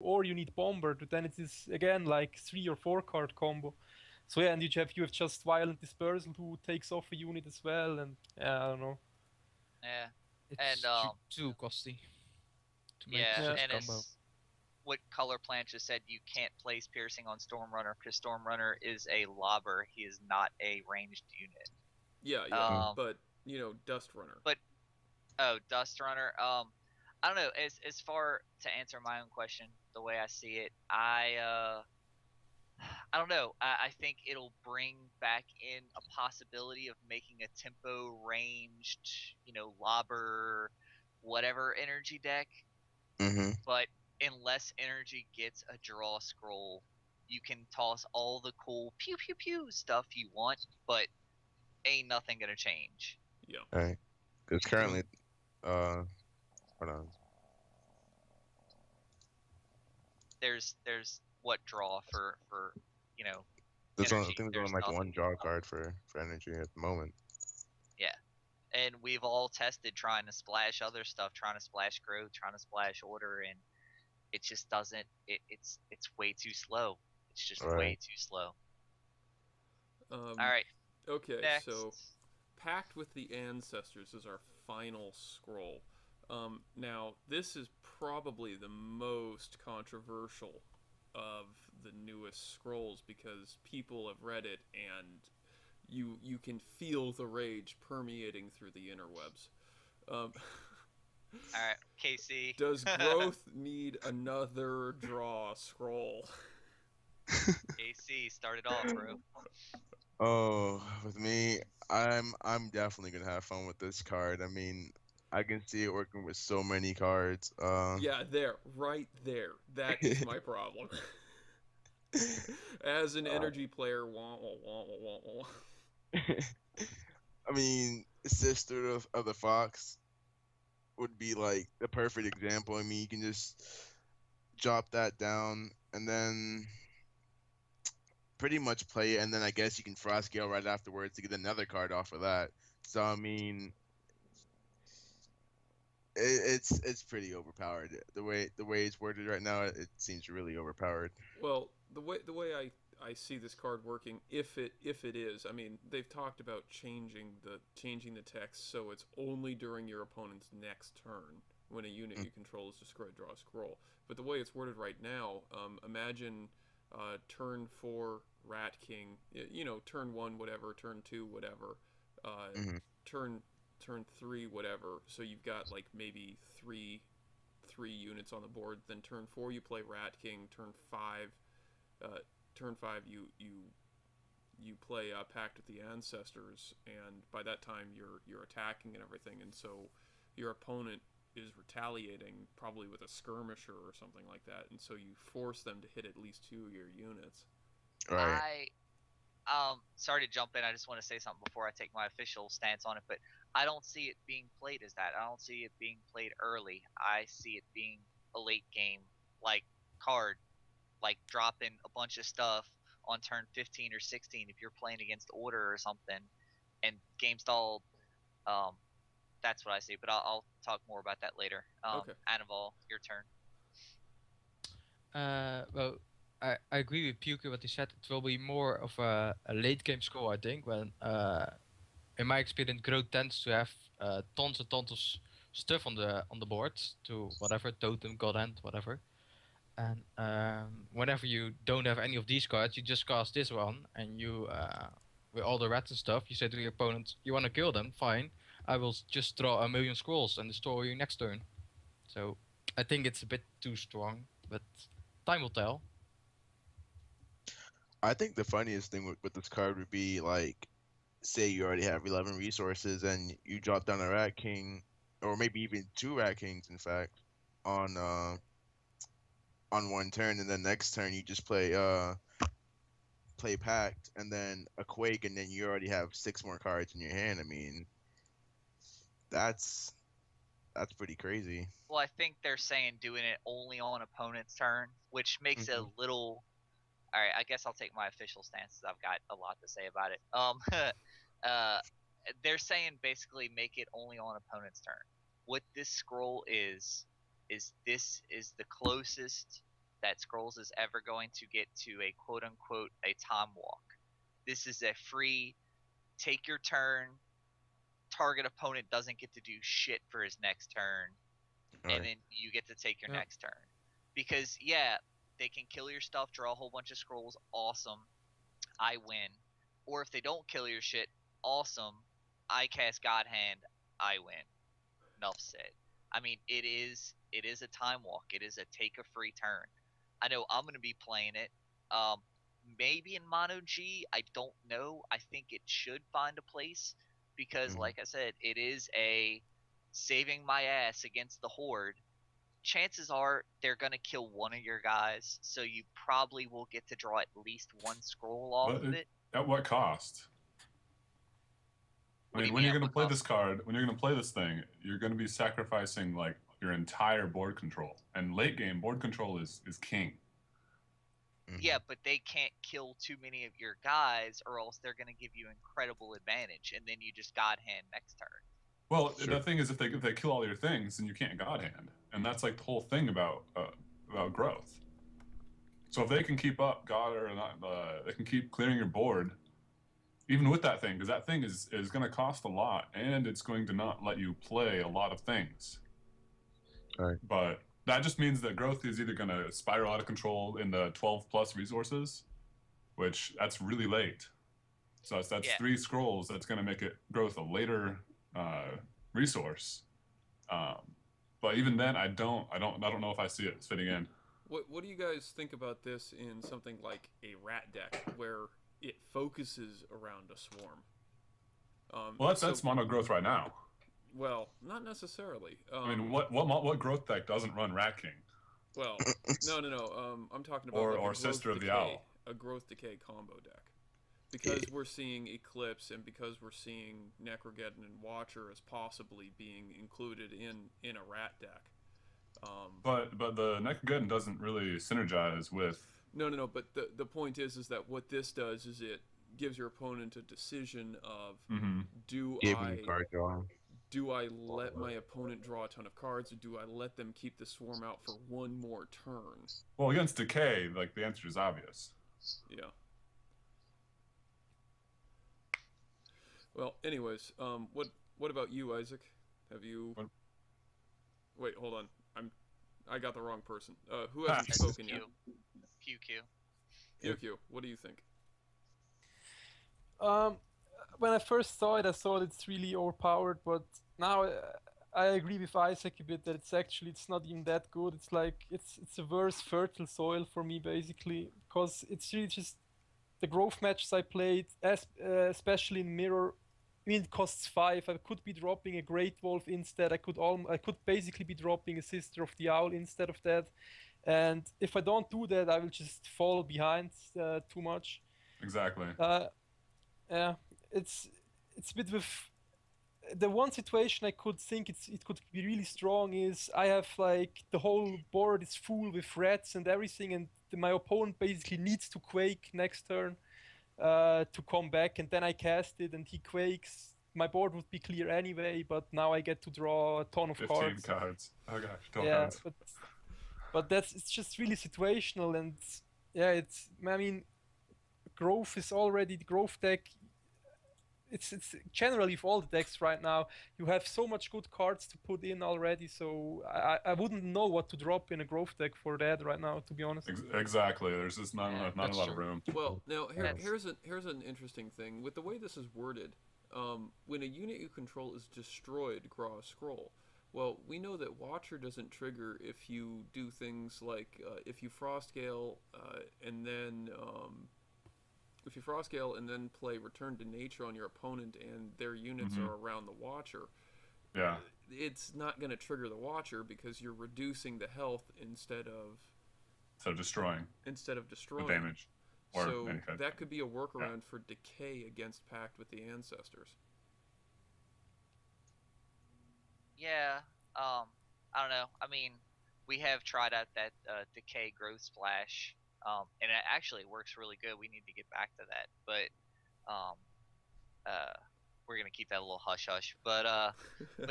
or you need Bomber, but then it is again like 3 or 4 card combo. So yeah, and you have just Violent Dispersal who takes off a unit as well, and I don't know. Yeah, It's and too costly to make yeah, such a and combo. it's what Color Plant just said. You can't place Piercing on Stormrunner because Stormrunner is a lobber. He is not a ranged unit. Yeah, but Dust Runner. But Dust Runner. I don't know. As far to answer my own question, the way I see it, I don't know. I think it'll bring back in a possibility of making a tempo ranged, lobber, whatever energy deck. Mm-hmm. But unless energy gets a draw scroll, you can toss all the cool pew pew pew stuff you want, but ain't nothing gonna change. Yeah. Right. Because currently, hold on. There's what draw for I think energy. there's There's only like nothing. one draw card for energy at the moment. Yeah. And we've all tested trying to splash other stuff, trying to splash growth, trying to splash order, and it just doesn't. It's way too slow. It's just way too slow. All right. Okay, Next. so Pact with the Ancestors is our final scroll. Now, this is probably the most controversial of the newest scrolls because people have read it and you can feel the rage permeating through the interwebs. All right, KC. Does growth need another draw scroll? KC, start it off, bro. Oh, with me, I'm definitely gonna have fun with this card. I mean, I can see it working with so many cards. Yeah, right there. That is my problem. As an energy player, wah, wah, wah, wah, wah, wah. I mean, Sister of the Fox would be like the perfect example. I mean, you can just drop that down and then pretty much play it, and then I guess you can Frost Gale right afterwards to get another card off of that. So I mean, it's pretty overpowered. The way it's worded right now, it seems really overpowered. Well, the way I see this card working, if it is, I mean, they've talked about changing the text so it's only during your opponent's next turn when a unit you control is destroyed, draw a scroll. But the way it's worded right now, imagine turn 4 Rat King, turn 1 whatever, turn 2 whatever, turn 3 whatever. So you've got like maybe three units on the board. Then turn 4 you play Rat King. Turn 5 you play Pact with the Ancestors, and by that time you're attacking and everything, and so your opponent is retaliating probably with a skirmisher or something like that, and so you force them to hit at least 2 of your units. Right. Sorry to jump in. I just want to say something before I take my official stance on it, but I don't see it being played as that. I don't see it being played early. I see it being a late game like card, like dropping a bunch of stuff on turn 15 or 16 if you're playing against order or something, and game stalled. That's what I see, but I'll talk more about that later. Okay. Anival, your turn. Well, I agree with Puke what he said. It will be more of a late game score, I think. When in my experience, Growth tends to have tons and tons of stuff on the board to whatever totem, god hand, whatever. And whenever you don't have any of these cards, you just cast this one, and you with all the rats and stuff, you say to your opponent, "You want to kill them? Fine. I will just draw a million scrolls and destroy you next turn." So I think it's a bit too strong, but time will tell. I think the funniest thing with this card would be like, say you already have 11 resources and you drop down a Rat King, or maybe even 2 Rat Kings, in fact, on one turn, and then next turn you just play Pact, and then a Quake, and then you already have 6 more cards in your hand. I mean, that's pretty crazy. Well, I think they're saying doing it only on opponent's turn, which makes it a little. All right, I guess I'll take my official stance. I've got a lot to say about it. They're saying basically make it only on opponent's turn. What this scroll is this is the closest that Scrolls is ever going to get to a quote unquote a time walk. This is a free take your turn, target opponent doesn't get to do shit for his next turn, and Right. then you get to take your Yep. next turn. Because yeah, they can kill your stuff, draw a whole bunch of scrolls, awesome, I win. Or if they don't kill your shit, awesome, I cast God Hand, I win. Enough said. I mean, it is a time walk. It is a take a free turn. I know I'm gonna be playing it. Maybe in Mono G, I don't know. I think it should find a place because, Mhm. like I said, it is a saving my ass against the horde. Chances are they're gonna kill one of your guys, so you probably will get to draw at least one scroll off But of it. at what cost? What I do mean, you when mean you're at going to what play cost? this card, when you're going to play this thing, you're going to be sacrificing like your entire board control. And late game, board control is king. Mhm. Yeah, but they can't kill too many of your guys, or else they're gonna give you incredible advantage, and then you just God Hand next turn. Well, Sure. the thing is, if they kill all your things, then you can't God Hand, and that's like the whole thing about growth. So if they can keep up God or not, they can keep clearing your board, even with that thing, because that thing is going to cost a lot, and it's going to not let you play a lot of things. Right. But that just means that growth is either going to spiral out of control in the 12 plus resources, which that's really late. So that's Yeah. 3 scrolls. That's going to make it growth a later resource. But even then, I don't know if I see it fitting in. What do you guys think about this in something like a rat deck where it focuses around a swarm? Well, that's mono growth right now. Well, not necessarily. I mean, what growth deck doesn't run Rat King? Well, no. I'm talking about Or like a Sister of growth the decay, Owl. a growth decay combo deck. Because we're seeing Eclipse and because we're seeing Necrogeddon and Watcher as possibly being included in a rat deck. But the Necrogeddon doesn't really synergize with. No. But the point is that what this does is it gives your opponent a decision of do Giving you card draw. do I let my opponent draw a ton of cards, or do I let them keep the swarm out for one more turn? Well, against Decay, like the answer is obvious. Yeah. Well, anyways, what about you, Isaac? Have you? What? Wait, hold on. I got the wrong person. Who hasn't That's spoken yet? Q. QQ. What do you think? When I first saw it, I thought it's really overpowered, but now I agree with Isaac a bit that it's not even that good. It's like it's a worse fertile soil for me basically, because it's really just the growth matches I played, especially in Mirror. I mean, it costs 5. I could be dropping a Great Wolf instead. I could basically be dropping a Sister of the Owl instead of that. And if I don't do that, I will just fall behind too much. Exactly. Yeah, it's a bit with the one situation I could think it could be really strong is I have like the whole board is full with rats and everything, and my opponent basically needs to quake next turn to come back, and then I cast it and he quakes. My board would be clear anyway, but now I get to draw a ton of 15 cards. cards. Oh gosh, 12 Yeah, cards. but it's just really situational, and yeah, I mean, growth is already the growth deck. It's generally for all the decks right now. You have so much good cards to put in already, so I wouldn't know what to drop in a growth deck for that right now, to be honest. Exactly. There's just not Yeah, a lot of true. room. Well, now That's- here's an interesting thing with the way this is worded. When a unit you control is destroyed, draw a scroll. Well, we know that Watcher doesn't trigger if you do things like if you Frostgale and then play Return to Nature on your opponent and their units are around the Watcher. Yeah. It's not going to trigger the Watcher because you're reducing the health instead of destroying destroying. the damage. Or So any kind. that could be a workaround for Decay against Pact with the Ancestors. Yeah. I don't know. I mean, we have tried out that Decay Growth Splash, and it actually works really good. We need to get back to that, but we're gonna keep that a little hush hush. But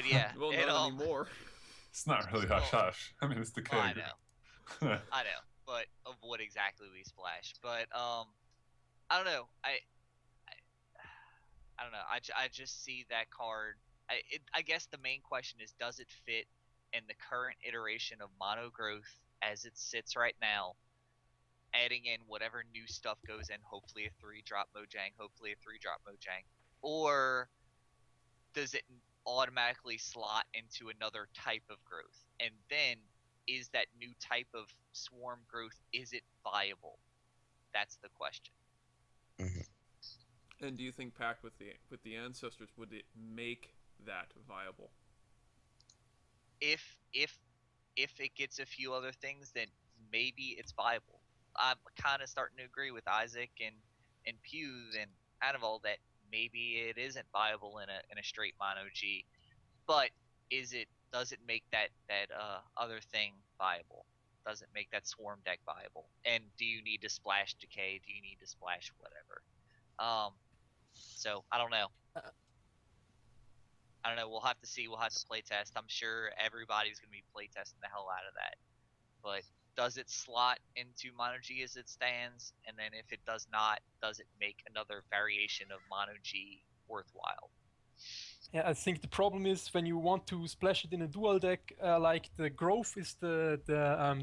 yeah, Well, not anymore. It's not really hush hush. I mean, it's Decay. Well, I know, but exactly we splash. But I don't know. I don't know. I just see that card. I guess the main question is, does it fit in the current iteration of Mono Growth as it sits right now? Adding in whatever new stuff goes in, hopefully a 3-drop Mojang, hopefully a 3-drop Mojang, or does it automatically slot into another type of growth? And then, is that new type of swarm growth, is it viable? That's the question. Mhm. And do you think packed with the ancestors, would it make that viable? If if if it gets a few other things, then maybe it's viable. I'm kind of starting to agree with Isaac and Pew and out of all that, maybe it isn't viable in a straight mono G. But does it make that other thing viable? Does it make that swarm deck viable? And do you need to splash decay? Do you need to splash whatever? So I don't know. I don't know. We'll have to see. We'll have to play test. I'm sure everybody's going to be play testing the hell out of that. But does it slot into Mono G as it stands? And then if it does not, does it make another variation of Mono G worthwhile? Yeah, I think the problem is when you want to splash it in a dual deck, like the growth is the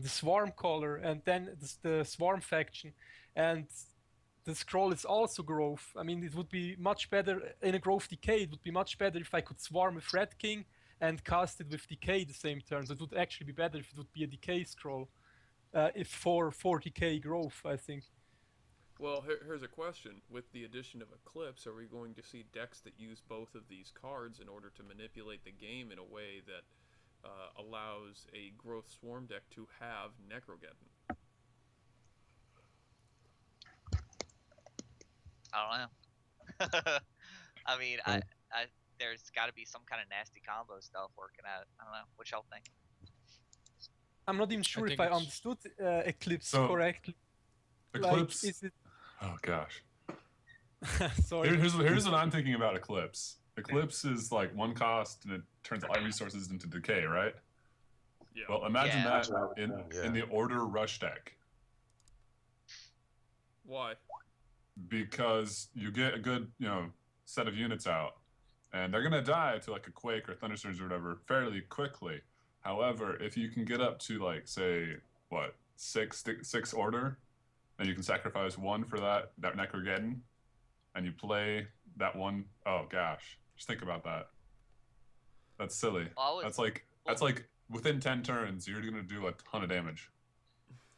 swarm color, and then it's the swarm faction, and the scroll is also growth. I mean, it would be much better in a growth decay. It would be much better if I could swarm with Red King and cast it with decay the same turn. So it would actually be better if it would be a decay scroll, if for decay growth, I think. Well, here's a question. With the addition of Eclipse, are we going to see decks that use both of these cards in order to manipulate the game in a way that allows a Growth Swarm deck to have Necrogeddon? I don't know. I mean, I there's got to be some kind of nasty combo stuff working out. I don't know. What y'all think? I'm not even sure if think I it's- understood Eclipse So- correctly. Eclipse. Like, is it? Oh gosh. Sorry. Here's what I'm thinking about Eclipse. Eclipse is like 1 cost and it turns all resources into decay, right? Yeah. Well, imagine Yeah. that Yeah. in the Order Rush deck, Why? because you get a good set of units out, and they're gonna die to like a Quake or Thunderstorms or whatever fairly quickly. However, if you can get up to like say what six Order, then you can sacrifice 1 for that Necrogeddon, and you play that one. Oh gosh, just think about that. That's silly. Well, That's like within 10 turns, you're gonna do a ton of damage.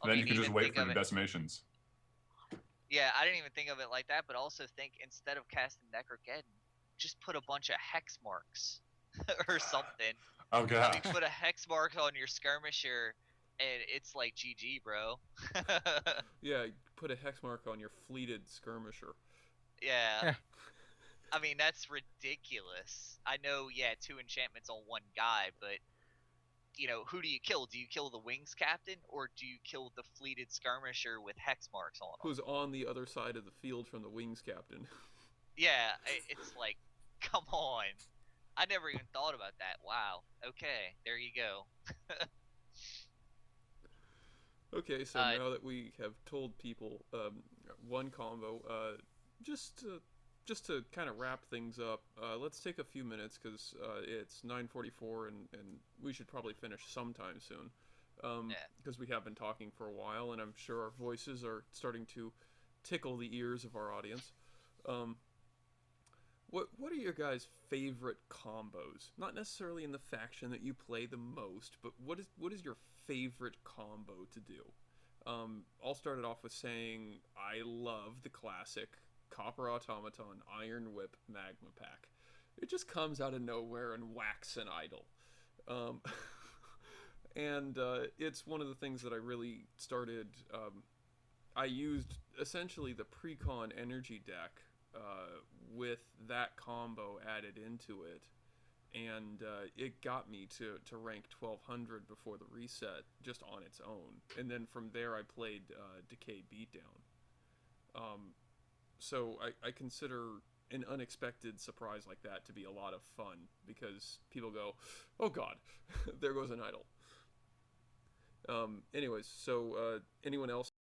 I Then you didn't can just even wait think for of your it. decimations. Yeah, I didn't even think of it like that. But also think, instead of casting Necrogeddon, just put a bunch of hex marks or something. Oh I gosh. mean, put a hex mark on your skirmisher, and it's like GG, bro. Yeah, put a hex mark on your fleeted skirmisher. Yeah. Yeah. I mean, that's ridiculous. I know, yeah, 2 enchantments on 1 guy, but who do you kill? Do you kill the wings captain, or do you kill the fleeted skirmisher with hex marks on him? Who's on the other side of the field from the wings captain? Yeah, it's like, come on. I never even thought about that. Wow. Okay, there you go. Okay, so now that we have told people one combo, just to kind of wrap things up, let's take a few minutes because it's 9:44 and we should probably finish sometime soon. Because we have been talking for a while, and I'm sure our voices are starting to tickle the ears of our audience. What are your guys' favorite combos? Not necessarily in the faction that you play the most, but what is your favorite combo to do? I'll start it off with saying I love the classic Copper Automaton Iron Whip Magma Pack. It just comes out of nowhere and whacks an idol. And it's one of the things that I really started. I used essentially the Precon Energy deck with that combo added into it, and it got me to rank 1200 before the reset just on its own. And then from there I played Decay Beatdown. So I consider an unexpected surprise like that to be a lot of fun, because people go, oh god, there goes an idol. Anyways, so anyone else